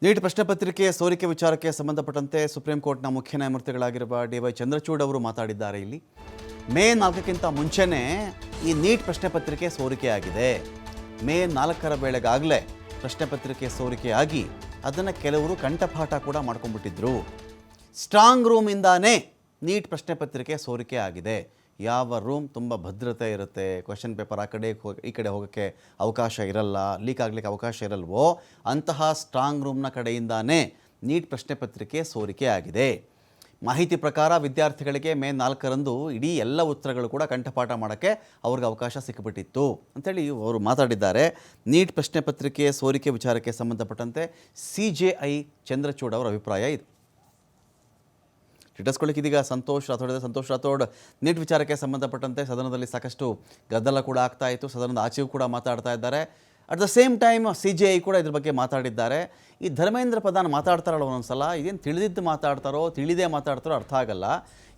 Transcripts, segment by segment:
Neat ಪ್ರಶ್ನೆ ಪತ್ರಿಕೆ ಸೋರಿಕೆ ವಿಚಾರಕ್ಕೆ ಸಂಬಂಧಪಟ್ಟಂತೆ ಸುಪ್ರೀಂ ಕೋರ್ಟ್ನ ಮುಖ್ಯ ನ್ಯಾಯಮೂರ್ತಿಗಳಾಗಿರುವ ಡಿ.ವೈ. ಚಂದ್ರಚೂಡ್ ಅವರು ಮಾತಾಡಿದ್ದಾರೆ. ಇಲ್ಲಿ ಮೇ 4ಕ್ಕಿಂತ ಮುಂಚೆನೇ ಈ ನೀಟ್ ಪ್ರಶ್ನೆ ಪತ್ರಿಕೆ ಸೋರಿಕೆಯಾಗಿದೆ. ಮೇ 4ರ ವೇಳೆಗಾಗಲೇ ಪ್ರಶ್ನೆ ಪತ್ರಿಕೆ ಸೋರಿಕೆಯಾಗಿ ಅದನ್ನು ಕೆಲವರು ಕಂಠಪಾಠ ಕೂಡ ಮಾಡ್ಕೊಂಡ್ಬಿಟ್ಟಿದ್ರು. ಸ್ಟ್ರಾಂಗ್ ರೂಮಿಂದಾನೇ ನೀಟ್ ಪ್ರಶ್ನೆ ಪತ್ರಿಕೆ ಸೋರಿಕೆ ಆಗಿದೆ. ಯಾವ ರೂಮ್ ತುಂಬ ಭದ್ರತೆ ಇರುತ್ತೆ, ಕ್ವೆಶ್ಚನ್ ಪೇಪರ್ ಆ ಕಡೆ ಈ ಕಡೆ ಹೋಗೋಕ್ಕೆ ಅವಕಾಶ ಇರಲ್ಲ, ಲೀಕ್ ಆಗಲಿಕ್ಕೆ ಅವಕಾಶ ಇರಲ್ವೋ ಅಂತಹ ಸ್ಟ್ರಾಂಗ್ ರೂಮ್ನ ಕಡೆಯಿಂದಾನೇ ನೀಟ್ ಪ್ರಶ್ನೆ ಪತ್ರಿಕೆ ಸೋರಿಕೆ ಆಗಿದೆ. ಮಾಹಿತಿ ಪ್ರಕಾರ ವಿದ್ಯಾರ್ಥಿಗಳಿಗೆ ಮೇ 4ರಂದು ಇಡೀ ಎಲ್ಲ ಉತ್ತರಗಳು ಕೂಡ ಕಂಠಪಾಠ ಮಾಡೋಕ್ಕೆ ಅವ್ರಿಗೆ ಅವಕಾಶ ಸಿಕ್ಕಿಬಿಟ್ಟಿತ್ತು ಅಂಥೇಳಿ ಅವರು ಮಾತಾಡಿದ್ದಾರೆ. ನೀಟ್ ಪ್ರಶ್ನೆ ಪತ್ರಿಕೆ ಸೋರಿಕೆ ವಿಚಾರಕ್ಕೆ ಸಂಬಂಧಪಟ್ಟಂತೆ CJI ಚಂದ್ರಚೂಡ್ ಅವರ ಅಭಿಪ್ರಾಯ ಇದು. ಇಟ್ಟಿಸ್ಕೊಳ್ಳಿಕ್ಕೆ ಇದೀಗ ಸಂತೋಷ್ ರಾಥೋಡ್ ನೀಟ್ ವಿಚಾರಕ್ಕೆ ಸಂಬಂಧಪಟ್ಟಂತೆ ಸದನದಲ್ಲಿ ಸಾಕಷ್ಟು ಗದ್ದಲ ಕೂಡ ಆಗ್ತಾ ಇತ್ತು. ಸದನದ ಆಚೆಯೂ ಕೂಡ ಮಾತಾಡ್ತಾ ಇದ್ದಾರೆ. At the same time CJI ಕೂಡ ಇದ್ರ ಬಗ್ಗೆ ಮಾತಾಡಿದ್ದಾರೆ. ಈ ಧರ್ಮೇಂದ್ರ ಪ್ರಧಾನ್ ಮಾತಾಡ್ತಾರಲ್ಲ ಒಂದೊಂದ್ಸಲ, ಇದೇನು ತಿಳಿದಿದ್ದು ಮಾತಾಡ್ತಾರೋ ತಿಳಿದೇ ಮಾತಾಡ್ತಾರೋ ಅರ್ಥ ಆಗಲ್ಲ.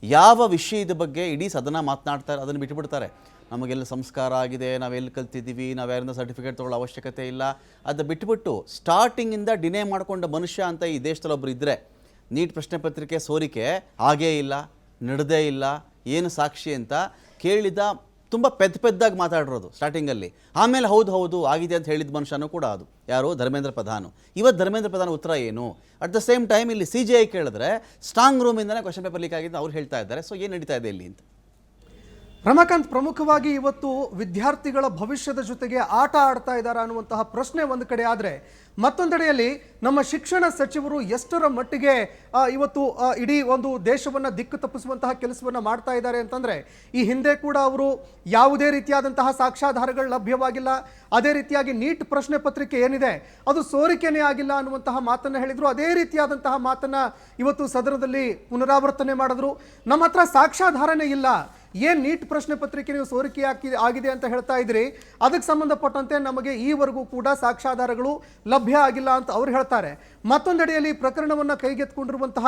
ಯಾವ ವಿಷಯದ ಬಗ್ಗೆ ಇಡೀ ಸದನ ಮಾತನಾಡ್ತಾರೆ ಅದನ್ನು ಬಿಟ್ಟುಬಿಡ್ತಾರೆ. ನಮಗೆಲ್ಲ ಸಂಸ್ಕಾರ ಆಗಿದೆ, ನಾವೆಲ್ಲಿ ಕಲ್ತಿದ್ದೀವಿ, ನಾವು ಯಾರಿಂದ ಸರ್ಟಿಫಿಕೇಟ್ ತೊಗೊಳ್ಳೋ ಅವಶ್ಯಕತೆ ಇಲ್ಲ, ಅದು ಬಿಟ್ಟುಬಿಟ್ಟು ಸ್ಟಾರ್ಟಿಂಗಿಂದ ಡಿನೇ ಮಾಡಿಕೊಂಡ ಮನುಷ್ಯ ಅಂತ ಈ ದೇಶದಲ್ಲಿ ಒಬ್ಬರು ಇದ್ದರೆ ನೀಟ್ ಪ್ರಶ್ನೆ ಪತ್ರಿಕೆ ಸೋರಿಕೆ ಆಗೇ ಇಲ್ಲ, ನಡೆದೇ ಇಲ್ಲ, ಏನು ಸಾಕ್ಷಿ ಅಂತ ಕೇಳಿದ ತುಂಬ ಪೆದ್ದಾಗಿ ಮಾತಾಡಿರೋದು ಸ್ಟಾರ್ಟಿಂಗಲ್ಲಿ. ಆಮೇಲೆ ಹೌದು ಆಗಿದೆ ಅಂತ ಹೇಳಿದ ಮನುಷ್ಯನೂ ಕೂಡ ಅದು ಯಾರು, ಧರ್ಮೇಂದ್ರ ಪ್ರಧಾನ್. ಇವತ್ತು ಧರ್ಮೇಂದ್ರ ಪ್ರಧಾನ್ ಉತ್ತರ ಏನು? ಅಟ್ ದ ಸೇಮ್ ಟೈಮ್ ಇಲ್ಲಿ CJI ಕೇಳಿದ್ರೆ ಸ್ಟ್ರಾಂಗ್ ರೂಮಿಂದನೇ ಕ್ವೆಶ್ಚನ್ ಪೇಪರ್ ಲೀಕ್ ಆಗಿದೆ ಅವ್ರು ಹೇಳ್ತಾ ಇದ್ದಾರೆ. ಸೊ ಏನು ನಡೀತಾ ಇದೆ ಇಲ್ಲಿ ಅಂತ ರಮಾಕಾಂತ್, ಪ್ರಮುಖವಾಗಿ ಇವತ್ತು ವಿದ್ಯಾರ್ಥಿಗಳ ಭವಿಷ್ಯದ ಜೊತೆಗೆ ಆಟ ಆಡ್ತಾ ಇದ್ದಾರೆ ಅನ್ನುವಂತಹ ಪ್ರಶ್ನೆ ಒಂದು ಕಡೆ ಆದರೆ, ಮತ್ತೊಂದೆಡೆಯಲ್ಲಿ ನಮ್ಮ ಶಿಕ್ಷಣ ಸಚಿವರು ಎಷ್ಟರ ಮಟ್ಟಿಗೆ ಇವತ್ತು ಇಡೀ ಒಂದು ದೇಶವನ್ನು ದಿಕ್ಕು ತಪ್ಪಿಸುವಂತಹ ಕೆಲಸವನ್ನು ಮಾಡ್ತಾ ಇದ್ದಾರೆ ಅಂತಂದರೆ, ಈ ಹಿಂದೆ ಕೂಡ ಅವರು ಯಾವುದೇ ರೀತಿಯಾದಂತಹ ಸಾಕ್ಷ್ಯಾಧಾರಗಳು ಲಭ್ಯವಾಗಿಲ್ಲ, ಅದೇ ರೀತಿಯಾಗಿ ನೀಟ್ ಪ್ರಶ್ನೆ ಪತ್ರಿಕೆ ಏನಿದೆ ಅದು ಸೋರಿಕೆನೇ ಆಗಿಲ್ಲ ಅನ್ನುವಂತಹ ಮಾತನ್ನು ಹೇಳಿದರು. ಅದೇ ರೀತಿಯಾದಂತಹ ಮಾತನ್ನು ಇವತ್ತು ಸದನದಲ್ಲಿ ಪುನರಾವರ್ತನೆ ಮಾಡಿದ್ರು. ನಮ್ಮ ಹತ್ರ ಸಾಕ್ಷ್ಯಾಧಾರನೇ ಇಲ್ಲ, ಏನು ನೀಟ್ ಪ್ರಶ್ನೆ ಪತ್ರಿಕೆ ನೀವು ಸೋರಿಕೆ ಆಗಿದೆ ಅಂತ ಹೇಳ್ತಾ ಇದ್ರಿ, ಅದಕ್ಕೆ ಸಂಬಂಧಪಟ್ಟಂತೆ ನಮಗೆ ಈವರೆಗೂ ಕೂಡ ಸಾಕ್ಷ್ಯಾಧಾರಗಳು ಲಭ್ಯ ಆಗಿಲ್ಲ ಅಂತ ಅವ್ರು ಹೇಳ್ತಾರೆ. ಮತ್ತೊಂದೆಡೆಯಲ್ಲಿ ಪ್ರಕರಣವನ್ನು ಕೈಗೆತ್ತಿಕೊಂಡಿರುವಂತಹ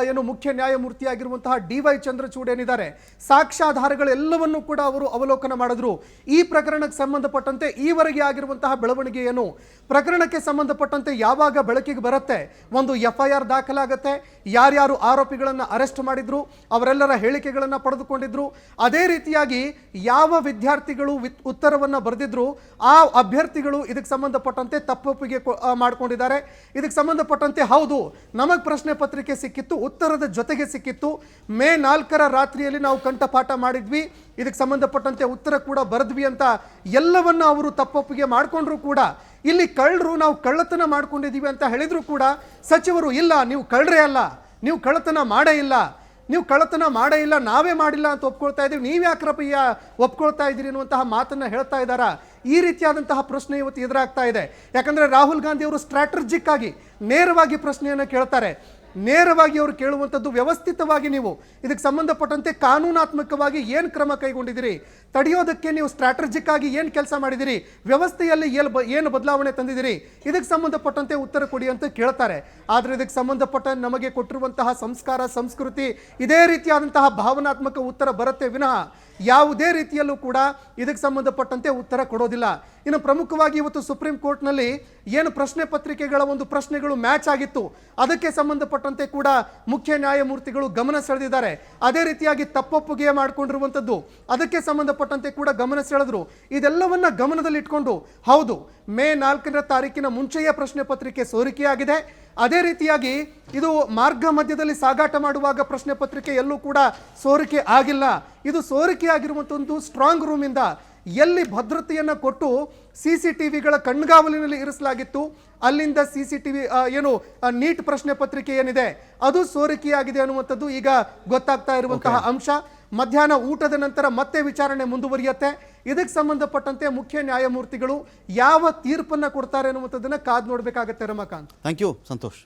ಏನು ಮುಖ್ಯ ನ್ಯಾಯಮೂರ್ತಿಯಾಗಿರುವಂತಹ ಡಿ.ವೈ. ಚಂದ್ರಚೂಡ್ ಏನಿದ್ದಾರೆ, ಸಾಕ್ಷ್ಯಾಧಾರಗಳೆಲ್ಲವನ್ನೂ ಕೂಡ ಅವರು ಅವಲೋಕನ ಮಾಡಿದ್ರು. ಈ ಪ್ರಕರಣಕ್ಕೆ ಸಂಬಂಧಪಟ್ಟಂತೆ ಈವರೆಗೆ ಆಗಿರುವಂತಹ ಬೆಳವಣಿಗೆ ಏನು, ಪ್ರಕರಣಕ್ಕೆ ಸಂಬಂಧಪಟ್ಟಂತೆ ಯಾವಾಗ ಬೆಳಕಿಗೆ ಬರುತ್ತೆ, ಒಂದು FIR ದಾಖಲಾಗತ್ತೆ, ಯಾರ್ಯಾರು ಆರೋಪಿಗಳನ್ನು ಅರೆಸ್ಟ್ ಮಾಡಿದ್ರು ಅವರೆಲ್ಲರ ಹೇಳಿಕೆಗಳನ್ನು ಪಡೆದುಕೊಂಡಿದ್ರು, ಅದೇ ರೀತಿಯಾಗಿ ಯಾವ ವಿದ್ಯಾರ್ಥಿಗಳು ಉತ್ತರವನ್ನು ಬರೆದಿದ್ರು ಆ ಅಭ್ಯರ್ಥಿಗಳು ಇದಕ್ಕೆ ಸಂಬಂಧಪಟ್ಟಂತೆ ತಪ್ಪೊಪ್ಪಿಗೆ ಮಾಡಿಕೊಂಡಿದ್ದಾರೆ. ಇದಕ್ಕೆ ಸಂಬಂಧಪಟ್ಟಂತೆ ಹೌದು ನಮಗೆ ಪ್ರಶ್ನೆ ಪತ್ರಿಕೆ ಸಿಕ್ಕಿತ್ತು, ಉತ್ತರದ ಜೊತೆಗೆ ಸಿಕ್ಕಿತ್ತು, ಮೇ 4ರ ರಾತ್ರಿಯಲ್ಲಿ ನಾವು ಕಂಠಪಾಠ ಮಾಡಿದ್ವಿ, ಇದಕ್ಕೆ ಸಂಬಂಧಪಟ್ಟಂತೆ ಉತ್ತರ ಕೂಡ ಬರೆದ್ವಿ ಅಂತ ಎಲ್ಲವನ್ನ ಅವರು ತಪ್ಪೊಪ್ಪಿಗೆ ಮಾಡಿಕೊಂಡ್ರು ಕೂಡ, ಇಲ್ಲಿ ಕಳ್ಳರು ನಾವು ಕಳ್ಳತನ ಮಾಡ್ಕೊಂಡಿದ್ದೀವಿ ಅಂತ ಹೇಳಿದ್ರು ಕೂಡ ಸಚಿವರು ಇಲ್ಲ ನೀವು ಕಳ್ಳರೇ ಅಲ್ಲ, ನೀವು ಕಳ್ಳತನ ಮಾಡೇ ಇಲ್ಲ, ನೀವು ಕಳ್ಳತನ ಮಾಡೇ ಇಲ್ಲ, ನಾವೇ ಮಾಡಿಲ್ಲ ಅಂತ ಒಪ್ಕೊಳ್ತಾ ಇದ್ದೀವಿ, ನೀವು ಯಾಕ್ರಪ್ಪ ಒಪ್ಕೊಳ್ತಾ ಇದ್ದೀರಿ ಅನ್ನುವಂತಹ ಮಾತನ್ನು ಹೇಳ್ತಾ ಇದ್ದಾರಾ? ಈ ರೀತಿಯಾದಂತಹ ಪ್ರಶ್ನೆ ಇವತ್ತು ಎದುರಾಗ್ತಾ ಇದೆ. ಯಾಕಂದರೆ ರಾಹುಲ್ ಗಾಂಧಿ ಅವರು ಸ್ಟ್ರಾಟಜಿಕ್ ಆಗಿ ನೇರವಾಗಿ ಪ್ರಶ್ನೆಯನ್ನು ಕೇಳ್ತಾರೆ. ನೇರವಾಗಿ ಅವರು ಕೇಳುವಂಥದ್ದು, ವ್ಯವಸ್ಥಿತವಾಗಿ ನೀವು ಇದಕ್ಕೆ ಸಂಬಂಧಪಟ್ಟಂತೆ ಕಾನೂನಾತ್ಮಕವಾಗಿ ಏನು ಕ್ರಮ ಕೈಗೊಂಡಿದ್ದೀರಿ, ತಡೆಯೋದಕ್ಕೆ ನೀವು ಸ್ಟ್ರಾಟಜಿಕ್ ಆಗಿ ಏನು ಕೆಲಸ ಮಾಡಿದಿರಿ, ವ್ಯವಸ್ಥೆಯಲ್ಲಿ ಏನು ಬದಲಾವಣೆ ತಂದಿದ್ದೀರಿ, ಇದಕ್ಕೆ ಸಂಬಂಧಪಟ್ಟಂತೆ ಉತ್ತರ ಕೊಡಿ ಅಂತ ಕೇಳ್ತಾರೆ. ಆದರೆ ಇದಕ್ಕೆ ಸಂಬಂಧಪಟ್ಟ ನಮಗೆ ಕೊಟ್ಟಿರುವಂತಹ ಸಂಸ್ಕಾರ ಸಂಸ್ಕೃತಿ ಇದೇ ರೀತಿಯಾದಂತಹ ಭಾವನಾತ್ಮಕ ಉತ್ತರ ಬರುತ್ತೆ ವಿನಃ ಯಾವುದೇ ರೀತಿಯಲ್ಲೂ ಕೂಡ ಇದಕ್ಕೆ ಸಂಬಂಧಪಟ್ಟಂತೆ ಉತ್ತರ ಕೊಡೋದಿಲ್ಲ. ಇನ್ನು ಪ್ರಮುಖವಾಗಿ ಇವತ್ತು ಸುಪ್ರೀಂ ಕೋರ್ಟ್ನಲ್ಲಿ ಏನು ಪ್ರಶ್ನೆ ಪತ್ರಿಕೆಗಳ ಒಂದು ಪ್ರಶ್ನೆಗಳು ಮ್ಯಾಚ್ ಆಗಿತ್ತು ಅದಕ್ಕೆ ಸಂಬಂಧಪಟ್ಟಂತೆ ಕೂಡ ಮುಖ್ಯ ನ್ಯಾಯಮೂರ್ತಿಗಳು ಗಮನ ಸೆಳೆದಿದ್ದಾರೆ. ಅದೇ ರೀತಿಯಾಗಿ ತಪ್ಪೊಪ್ಪಿಗೆ ಮಾಡಿಕೊಂಡಿರುವಂಥದ್ದು ಅದಕ್ಕೆ ಸಂಬಂಧಪಟ್ಟಂತೆ ಕೂಡ ಗಮನ ಸೆಳೆದ್ರು. ಇದೆಲ್ಲವನ್ನ ಗಮನದಲ್ಲಿ ಇಟ್ಕೊಂಡು ಹೌದು ಮೇ 4ರ ತಾರೀಕಿನ ಮುಂಚೆಯೇ ಪ್ರಶ್ನೆ ಪತ್ರಿಕೆ ಸೋರಿಕೆಯಾಗಿದೆ, ಅದೇ ರೀತಿಯಾಗಿ ಇದು ಮಾರ್ಗ ಮಧ್ಯದಲ್ಲಿ ಸಾಗಾಟ ಮಾಡುವಾಗ ಪ್ರಶ್ನೆ ಪತ್ರಿಕೆ ಎಲ್ಲೂ ಕೂಡ ಸೋರಿಕೆ ಆಗಿಲ್ಲ, ಇದು ಸೋರಿಕೆ ಆಗಿರುವಂಥ ಒಂದು ಸ್ಟ್ರಾಂಗ್ ರೂಮಿಂದ ಎಲ್ಲಿ ಭದ್ರತೆಯನ್ನು ಕೊಟ್ಟು CCTVಗಳ ಕಣ್ಗಾವಲಿನಲ್ಲಿ ಇರಿಸಲಾಗಿತ್ತು ಅಲ್ಲಿಂದ CCTV ಏನು ನೀಟ್ ಪ್ರಶ್ನೆ ಪತ್ರಿಕೆ ಏನಿದೆ ಅದು ಸೋರಿಕೆಯಾಗಿದೆ ಅನ್ನುವಂಥದ್ದು ಈಗ ಗೊತ್ತಾಗ್ತಾ ಇರುವಂತಹ ಅಂಶ. ಮಧ್ಯಾಹ್ನ ಊಟದ ನಂತರ ಮತ್ತೆ ವಿಚಾರಣೆ ಮುಂದುವರಿಯುತ್ತೆ. ಇದಕ್ಕೆ ಸಂಬಂಧಪಟ್ಟಂತೆ ಮುಖ್ಯ ನ್ಯಾಯಮೂರ್ತಿಗಳು ಯಾವ ತೀರ್ಪನ್ನು ಕೊಡ್ತಾರೆ ಅನ್ನುವಂಥದ್ದನ್ನು ಕಾದು ನೋಡಬೇಕಾಗತ್ತೆ. Ramakant, thank you Santosh.